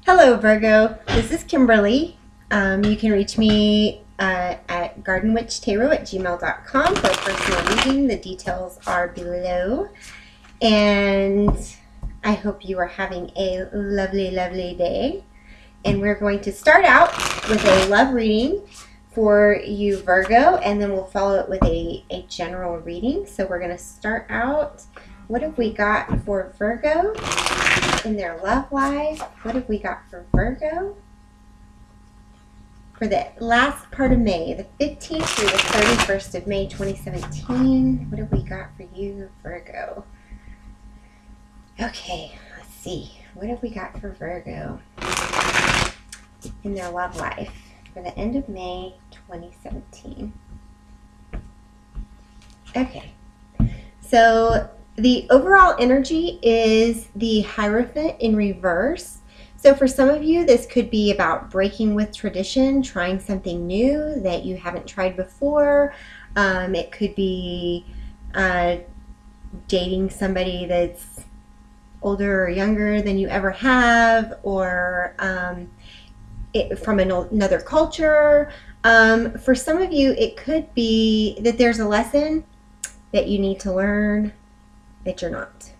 Hello Virgo, this is Kimberly. You can reach me at gardenwitchtarot@gmail.com for a personal reading. The details are below. And I hope you are having a lovely, lovely day. And we're going to start out with a love reading for you Virgo, and then we'll follow it with a general reading. So we're going to start out. What have we got for Virgo in their love life? What have we got for Virgo for the last part of May, the 15th through the 31st of May 2017? What have we got for you, Virgo? Okay, let's see. What have we got for Virgo in their love life for the end of May 2017? Okay, so the overall energy is the Hierophant in reverse. So for some of you, this could be about breaking with tradition, trying something new that you haven't tried before. It could be dating somebody that's older or younger than you ever have, or from another culture. For some of you, it could be that there's a lesson that you need to learn that you're not.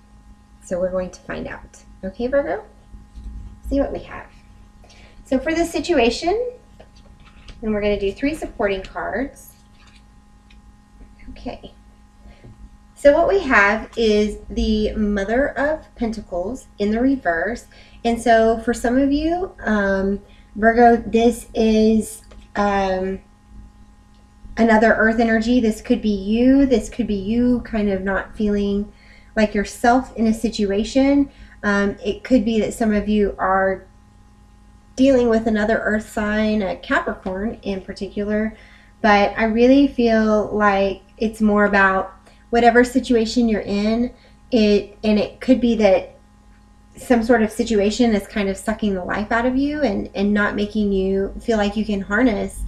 So we're going to find out. Okay, Virgo? See what we have. So for this situation, and we're going to do 3 supporting cards. Okay. So what we have is the Mother of Pentacles in the reverse. And so for some of you, Virgo, this is another earth energy. This could be you. This could be you kind of not feeling like yourself in a situation. It could be that some of you are dealing with another earth sign, a Capricorn in particular, but I really feel like it's more about whatever situation you're in, and it could be that some sort of situation is kind of sucking the life out of you and not making you feel like you can harness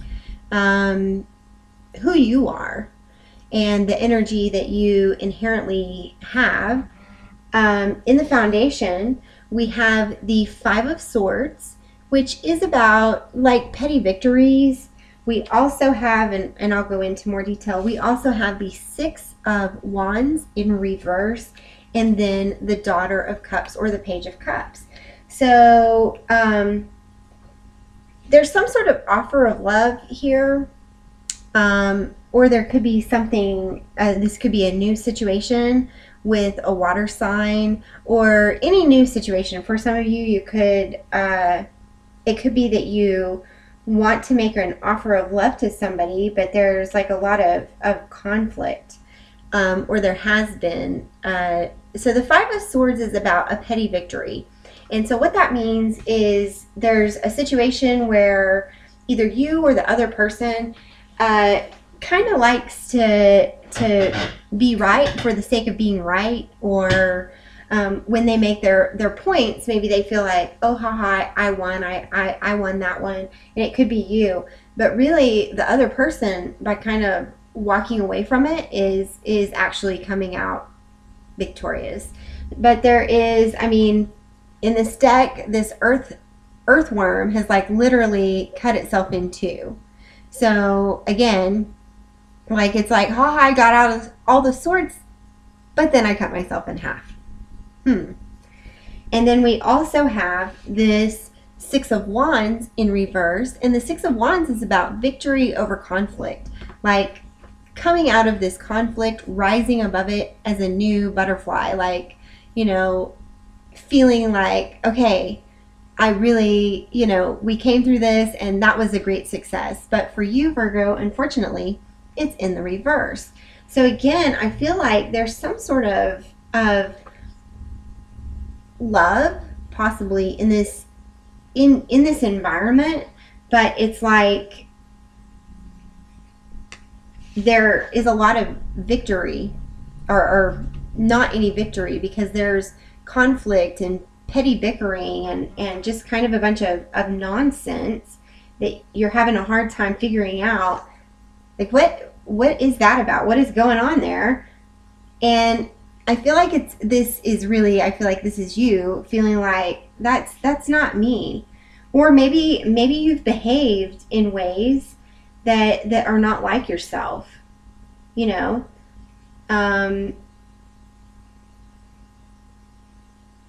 who you are and the energy that you inherently have. In the foundation, we have the 5 of Swords, which is about like petty victories. We also have, and I'll go into more detail, we also have the 6 of Wands in reverse, and then the Daughter of Cups or the Page of Cups. So there's some sort of offer of love here. Or there could be something, this could be a new situation with a water sign, or any new situation. For some of you, you could, it could be that you want to make an offer of love to somebody, but there's like a lot of conflict, or there has been. So the 5 of Swords is about a petty victory. And so what that means is there's a situation where either you or the other person kind of likes to be right for the sake of being right, or when they make their points, maybe they feel like, oh, haha, I won, I won that one, and it could be you. But really, the other person, by kind of walking away from it, is actually coming out victorious. But there is, I mean, in this deck, this earthworm has like literally cut itself in 2. So again, like it's like, ha, I got out of all the swords, but then I cut myself in half. And then we also have this 6 of Wands in reverse, and the 6 of Wands is about victory over conflict, like coming out of this conflict, rising above it as a new butterfly, like, you know, feeling like, okay, I really, you know, we came through this and that was a great success. But for you, Virgo, unfortunately, it's in the reverse. So again, I feel like there's some sort of love possibly in this this environment, but it's like there is a lot of victory or not any victory, because there's conflict and petty bickering and just kind of a bunch of nonsense that you're having a hard time figuring out, like what is that about? What is going on there? And I feel like this is really, I feel like this is you feeling like that's not me. Or maybe you've behaved in ways that are not like yourself, you know. Um,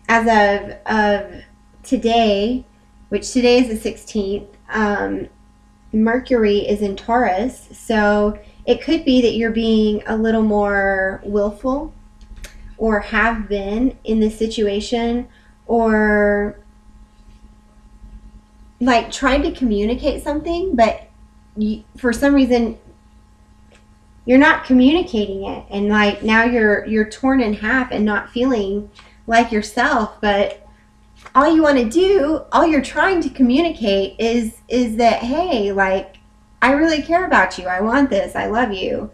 as of today, which today is the 16th, Mercury is in Taurus, so it could be that you're being a little more willful or have been in this situation, or like trying to communicate something, but for some reason you're not communicating it, and like now you're torn in half and not feeling like yourself. But all you want to do, all you're trying to communicate is that, hey, like, I really care about you, I want this, I love you.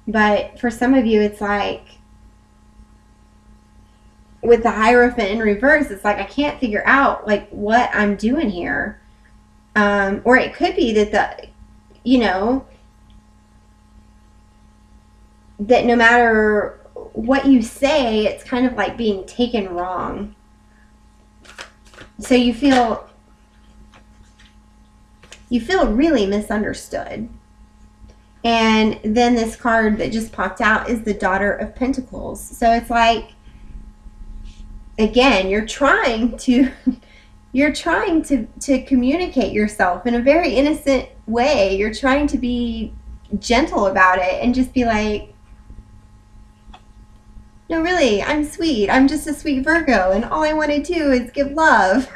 But for some of you, it's like with the Hierophant in reverse, it's like I can't figure out like what I'm doing here. Or it could be that that no matter what you say, it's kind of like being taken wrong. So you feel really misunderstood. And then this card that just popped out is the Daughter of Pentacles. So it's like, again, you're trying to communicate yourself in a very innocent way. You're trying to be gentle about it and just be like, no, really, I'm sweet. I'm just a sweet Virgo, and all I want to do is give love.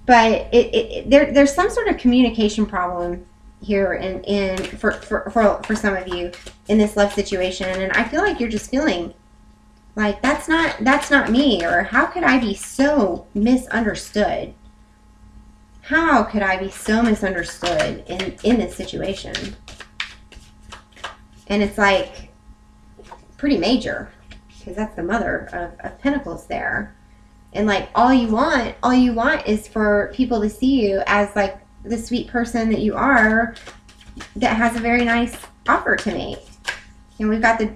But there's some sort of communication problem here for some of you in this love situation, and I feel like you're just feeling like that's not me, or how could I be so misunderstood? How could I be so misunderstood in this situation? And it's like pretty major, because that's the Mother of Pentacles there. And like all you want is for people to see you as like the sweet person that you are, that has a very nice offer to make. And we've got the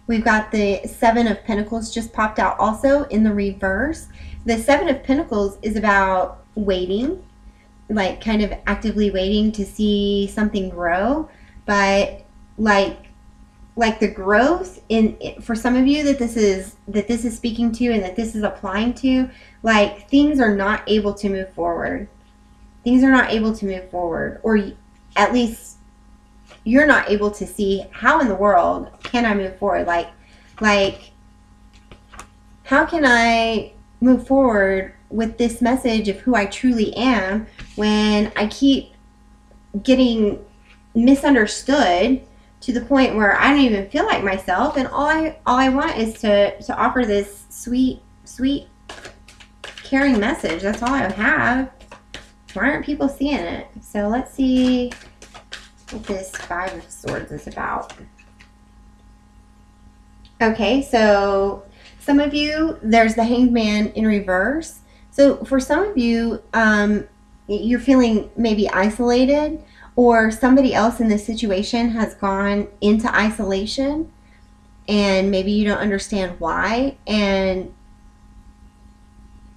we've got the Seven of Pentacles just popped out also in the reverse. The Seven of Pentacles is about waiting, like kind of actively waiting to see something grow. But like the growth for some of you that this is speaking to and that this is applying to, like things are not able to move forward. Things are not able to move forward, or at least you're not able to see how in the world can I move forward. Like how can I move forward with this message of who I truly am when I keep getting misunderstood to the point where I don't even feel like myself, and all I want is to offer this sweet caring message. That's all I have. Why aren't people seeing it? So let's see what this Five of Swords is about. Okay, so some of you, there's the Hanged Man in reverse. So for some of you, you're feeling maybe isolated, or somebody else in this situation has gone into isolation and maybe you don't understand why, and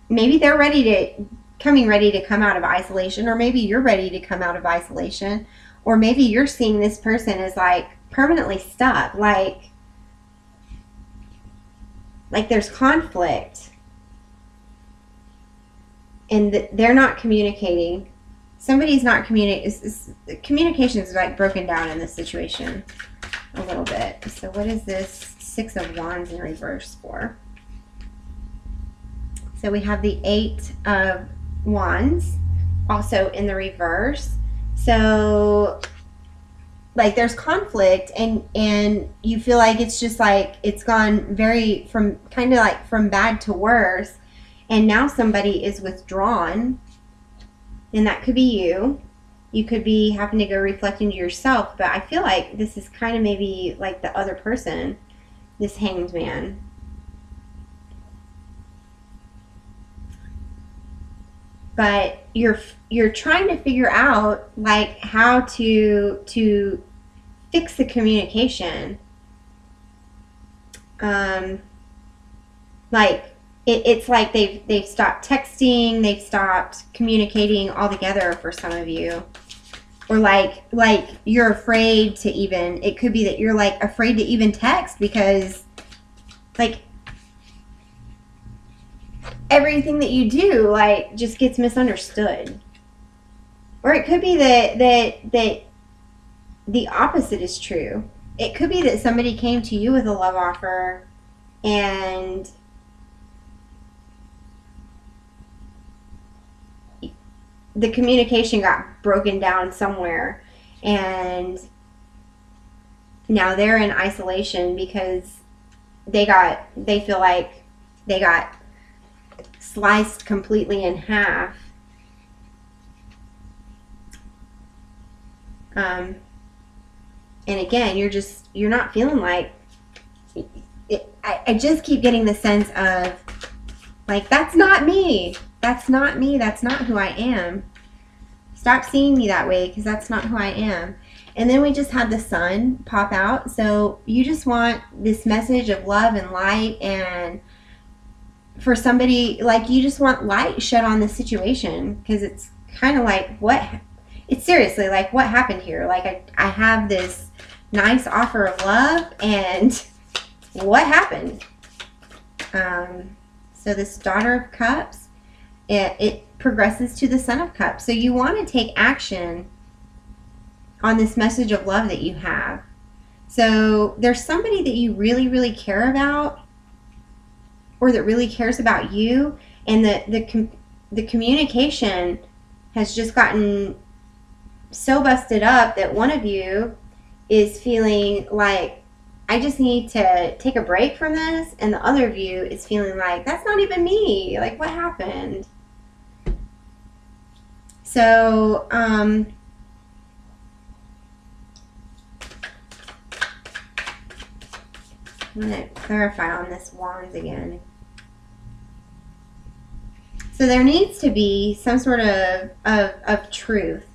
maybe they're ready to come out of isolation, or maybe you're ready to come out of isolation, or maybe you're seeing this person as like permanently stuck, like there's conflict and they're not communicating. Somebody's not communicating. Communication is like broken down in this situation a little bit. So what is this Six of Wands in reverse for? So we have the Eight of Wands also in the reverse. So like there's conflict, and you feel like it's just like it's gone from bad to worse, and now somebody is withdrawn. And that could be you. You could be having to go reflect into yourself, but I feel like this is kind of maybe like the other person, this Hanged Man. But you're trying to figure out like how to fix the communication. Like it's like they've stopped texting, they've stopped communicating altogether for some of you. Or like you're afraid to even, it could be that you're like afraid to even text because like everything that you do like just gets misunderstood. Or it could be that the opposite is true. It could be that somebody came to you with a love offer and the communication got broken down somewhere, and now they're in isolation because they feel like they got sliced completely in half. And again, you're not feeling like it. I just keep getting the sense of like, that's not me. That's not me. That's not who I am. Stop seeing me that way because that's not who I am. And then we just had the sun pop out. So you just want this message of love and light, and for somebody, like, you just want light shed on the situation because it's kind of like, it's seriously like, what happened here? Like, I have this nice offer of love, and what happened? So this Daughter of Cups, it progresses to the Son of Cups. So you want to take action on this message of love that you have. So there's somebody that you really, really care about, or that really cares about you, and the communication has just gotten so busted up that one of you is feeling like, I just need to take a break from this, and the other of you is feeling like, that's not even me. Like, what happened? So, I'm going to clarify on this Wands again. So there needs to be some sort of truth.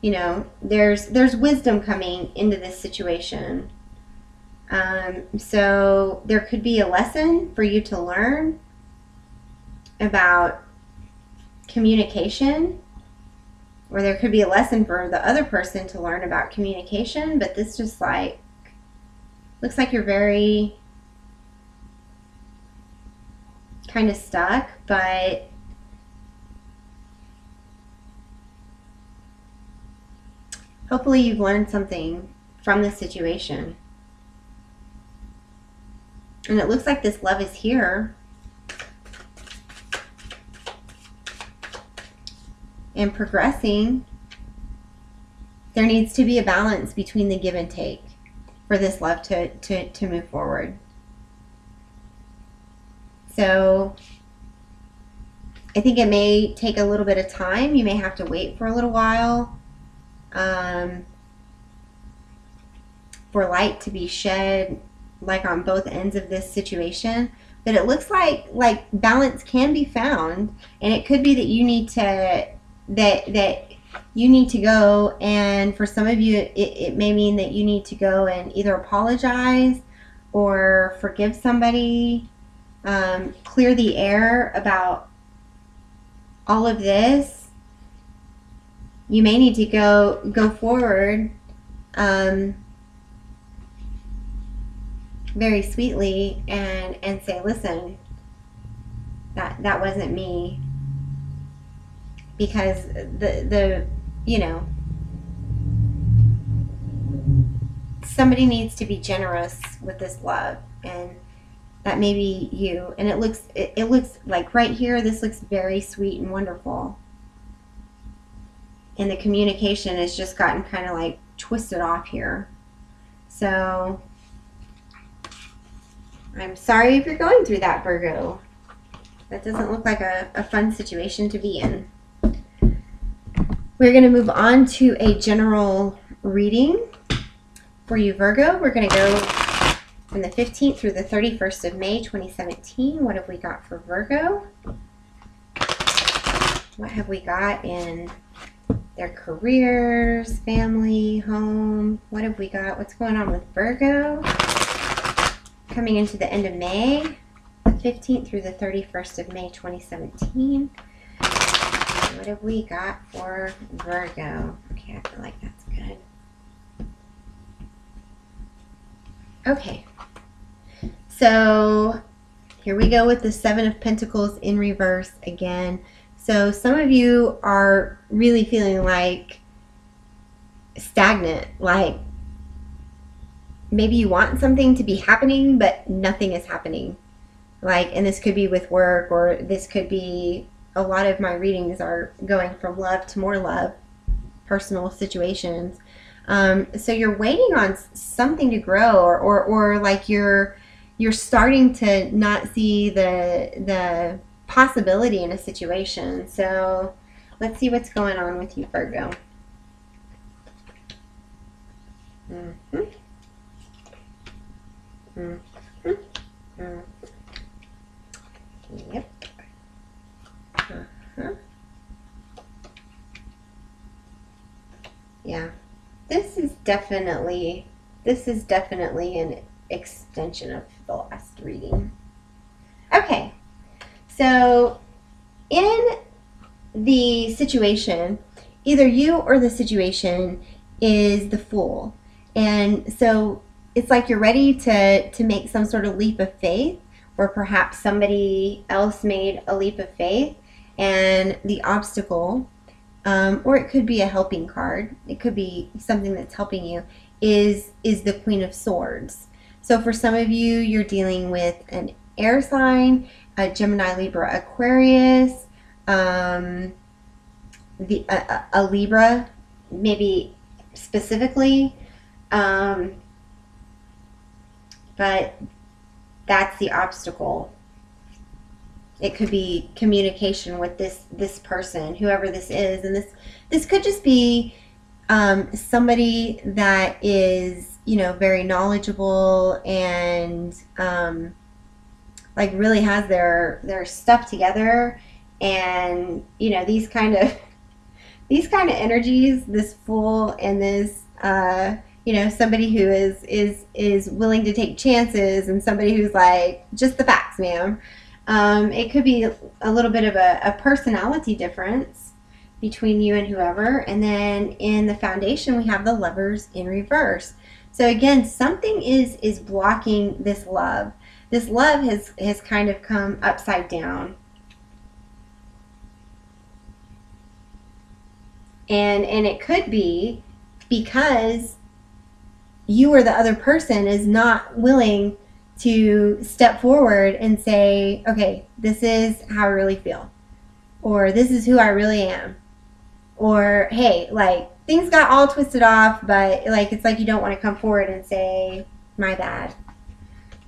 You know, there's wisdom coming into this situation. So there could be a lesson for you to learn about communication, or there could be a lesson for the other person to learn about communication, but this just like looks like you're very kind of stuck, but hopefully you've learned something from this situation. And it looks like this love is here. And progressing. There needs to be a balance between the give and take for this love to move forward. So I think it may take a little bit of time. You may have to wait for a little while for light to be shed, like on both ends of this situation. But it looks like balance can be found, and it could be that you need to that you need to go, and for some of you it may mean that you need to go and either apologize or forgive somebody, clear the air about all of this. You may need to go forward very sweetly and say, listen, that wasn't me, because the you know, somebody needs to be generous with this love, and that may be you. And it looks like right here, this looks very sweet and wonderful, and the communication has just gotten kind of like twisted off here. So I'm sorry if you're going through that, Virgo. That doesn't look like a fun situation to be in. We're going to move on to a general reading for you, Virgo. We're going to go from the 15th through the 31st of May, 2017. What have we got for Virgo? What have we got in their careers, family, home? What have we got? What's going on with Virgo? Coming into the end of May. the 15th through the 31st of May 2017. What have we got for Virgo? Okay, I feel like that's good. Okay, so here we go with the Seven of Pentacles in reverse again. So some of you are really feeling like stagnant, like maybe you want something to be happening, but nothing is happening. Like, and this could be with work, or this could be, a lot of my readings are going from love to more love, personal situations. So you're waiting on something to grow, or like you're starting to not see the possibility in a situation. So let's see what's going on with you, Virgo. Mm-hmm. Mm-hmm. Mm-hmm. Yep. Uh-huh. Yeah. This is definitely an extension of the last reading. Okay. So in the situation, either you or the situation is the Fool. And so it's like you're ready to make some sort of leap of faith, or perhaps somebody else made a leap of faith, and the obstacle, or it could be a helping card, it could be something that's helping you, is the Queen of Swords. So for some of you, you're dealing with an air sign, a Gemini, Libra, Aquarius, a Libra, maybe specifically, but that's the obstacle. It could be communication with this person, whoever this is, and this could just be somebody that is, you know, very knowledgeable and like really has their stuff together, and you know, these kind of energies, this Fool and this you know, somebody who is willing to take chances, and somebody who's like, just the facts, ma'am. It could be a little bit of a personality difference between you and whoever. And then in the foundation, we have the Lovers in reverse. So again, something is blocking this love. This love has kind of come upside down. And it could be because you or the other person is not willing to step forward and say, okay, this is how I really feel, or this is who I really am, or hey, like things got all twisted off, but like it's like you don't want to come forward and say, my bad.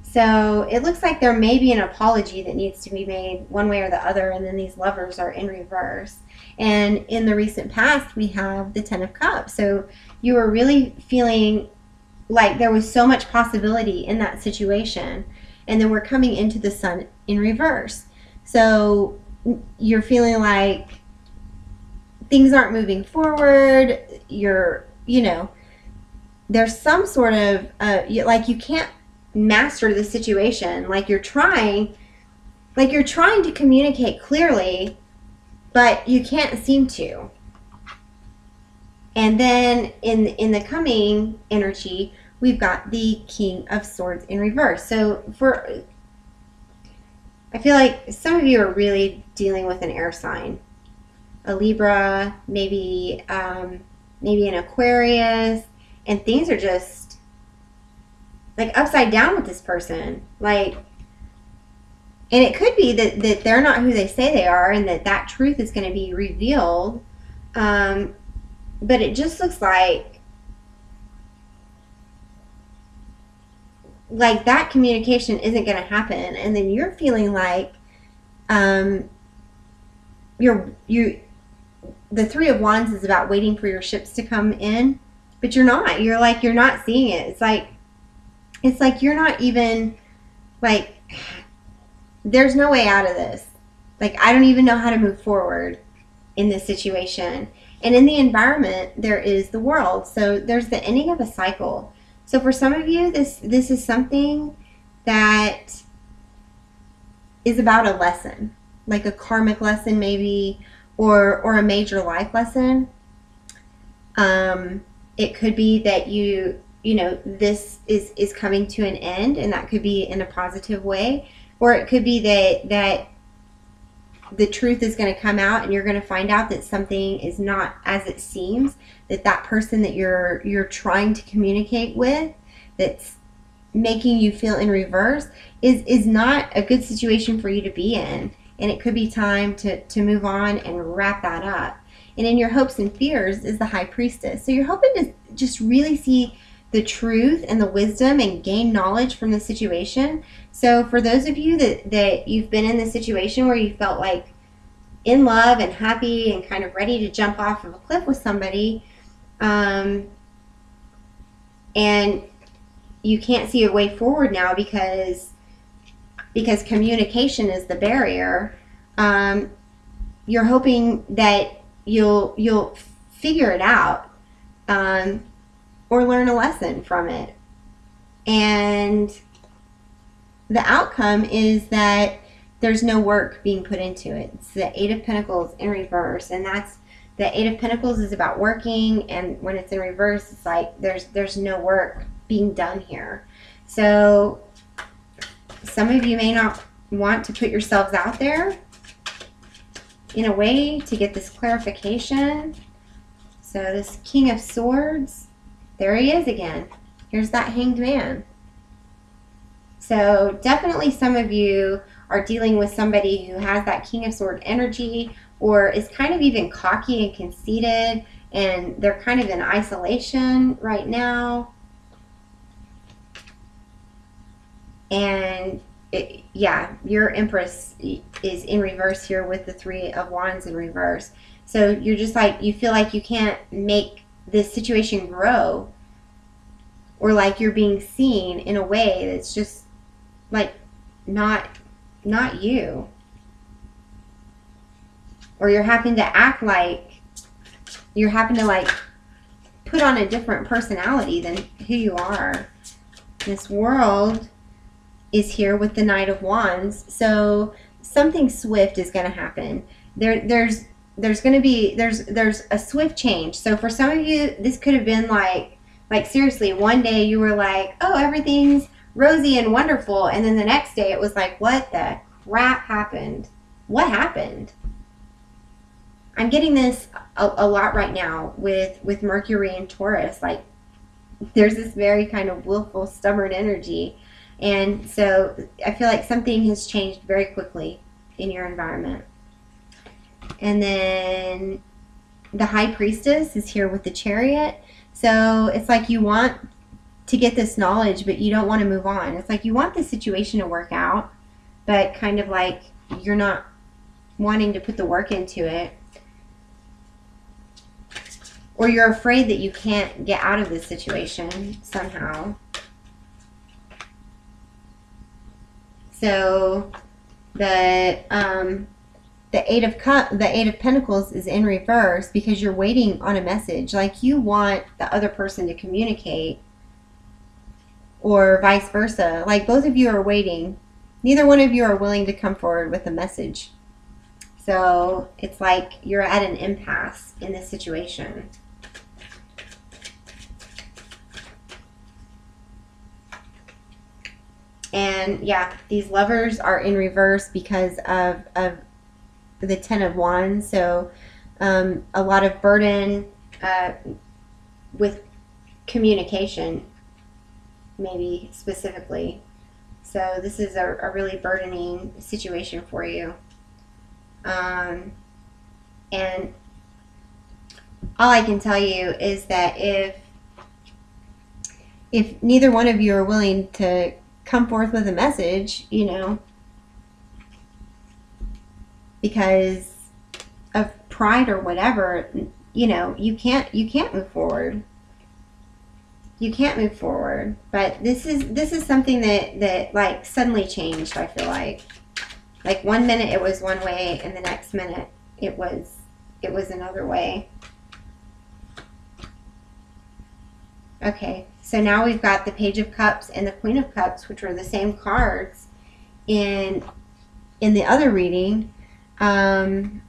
So it looks like there may be an apology that needs to be made one way or the other, and then these Lovers are in reverse. And in the recent past, we have the Ten of Cups. So you were really feeling like there was so much possibility in that situation, and then we're coming into the Sun in reverse. So you're feeling like things aren't moving forward. You're, you know, there's some sort of like you can't master the situation. Like you're trying to communicate clearly, but you can't seem to. And then in the coming energy, we've got the King of Swords in reverse. So I feel like some of you are really dealing with an air sign, a Libra, maybe an Aquarius, and things are just like upside down with this person. Like, and it could be that they're not who they say they are, and that truth is going to be revealed. But it just looks like that communication isn't going to happen, and then you're feeling like the Three of Wands is about waiting for your ships to come in, but you're not. You're not seeing it. It's like you're not even, like, there's no way out of this. Like, I don't even know how to move forward in this situation. And in the environment, there is the World. So there's the ending of a cycle. So for some of you, this is something that is about a lesson, like a karmic lesson maybe, or a major life lesson. It could be that you know, this is coming to an end, and that could be in a positive way, or it could be that the truth is going to come out and you're going to find out that something is not as it seems, that person that you're trying to communicate with, that's making you feel in reverse, is not a good situation for you to be in, and it could be time to move on and wrap that up. And in your hopes and fears is the High Priestess. So you're hoping to just really see the truth and the wisdom and gain knowledge from the situation. So for those of you that you've been in this situation where you felt like in love and happy and kind of ready to jump off of a cliff with somebody, and you can't see a way forward now because communication is the barrier, you're hoping that you'll figure it out, or learn a lesson from it. And the outcome is that there's no work being put into it. It's the Eight of Pentacles in reverse, and that's the Eight of Pentacles is about working, and when it's in reverse, it's like there's no work being done here. So some of you may not want to put yourselves out there in a way to get this clarification. So this King of Swords, there he is again. Here's that Hanged Man. So definitely some of you are dealing with somebody who has that King of Swords energy, or is kind of even cocky and conceited, and they're kind of in isolation right now. And yeah, your Empress is in reverse here with the Three of Wands in reverse. So you're just like, you feel like you can't make this situation grow, or like you're being seen in a way that's just like not you. Or you're having to act like, you're having to like put on a different personality than who you are. This World is here with the Knight of Wands. So something swift is going to happen. There's going to be, there's a swift change. So for some of you, this could have been like seriously, one day you were like, oh, everything's rosy and wonderful, and then the next day it was like, what the crap happened? What happened? I'm getting this a lot right now with Mercury and Taurus. Like, there's this very kind of willful, stubborn energy. And so I feel like something has changed very quickly in your environment. And then the High Priestess is here with the Chariot. So it's like you want to get this knowledge, but you don't want to move on. It's like you want the situation to work out, but kind of like you're not wanting to put the work into it. Or you're afraid that you can't get out of this situation somehow. So the Eight of Pentacles is in reverse because you're waiting on a message. Like you want the other person to communicate, or vice versa. Like both of you are waiting. Neither one of you are willing to come forward with a message. So it's like you're at an impasse in this situation. And yeah, these Lovers are in reverse because of the Ten of Wands. So a lot of burden with communication, maybe specifically. So this is a really burdening situation for you. And all I can tell you is that if neither one of you are willing to come forth with a message, you know, because of pride or whatever, you know, you can't move forward. You can't move forward. But this is something that like suddenly changed. I feel like 1 minute it was one way, and the next minute it was another way. Okay, so now we've got the Page of Cups and the Queen of Cups, which are the same cards in in the other reading, the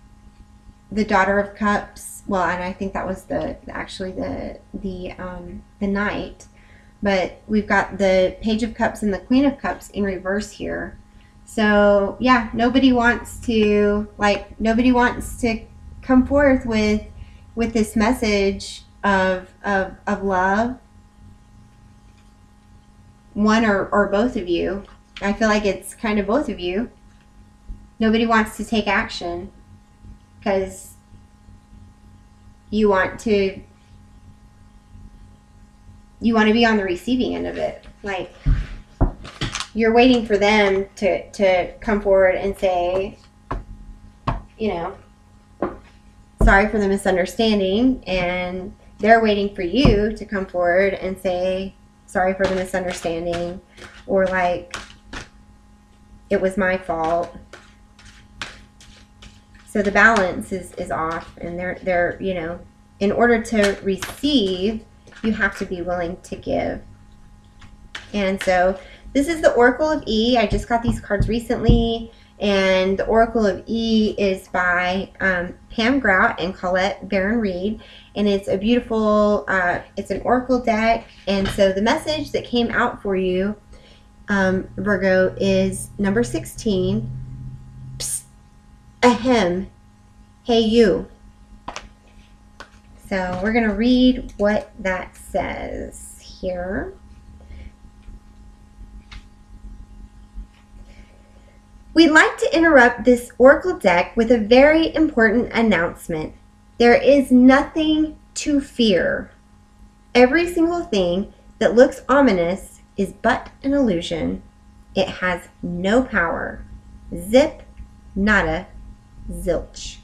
Daughter of Cups. Well, and I think that was actually the Knight. But we've got the Page of Cups and the Queen of Cups in reverse here. So yeah, nobody wants to come forth with this message of love. One or both of you. I feel like it's kind of both of you. Nobody wants to take action because you want to be on the receiving end of it. Like, you're waiting for them to come forward and say, sorry for the misunderstanding, and they're waiting for you to come forward and say, sorry for the misunderstanding, or like, it was my fault. So the balance is off, and they're in order to receive, you have to be willing to give. And so this is the Oracle of E. I just got these cards recently, and the Oracle of E is by Pam Grout and Colette Barron-Reed, and it's a beautiful, it's an Oracle deck. And so the message that came out for you, Virgo, is number 16. Psst, ahem, hey you. So we're going to read what that says here. We'd like to interrupt this Oracle deck with a very important announcement. There is nothing to fear. Every single thing that looks ominous is but an illusion. It has no power. Zip, nada, zilch.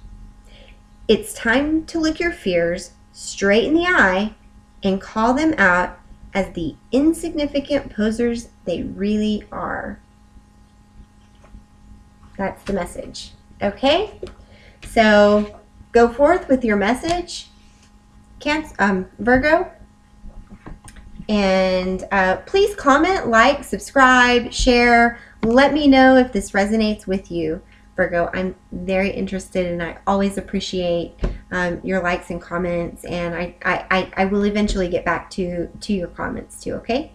It's time to look your fears straight in the eye and call them out as the insignificant posers they really are. That's the message. Okay? So go forth with your message, Virgo. And please comment, like, subscribe, share. Let me know if this resonates with you, Virgo. I'm very interested, and I always appreciate your likes and comments, and I will eventually get back to your comments too, okay?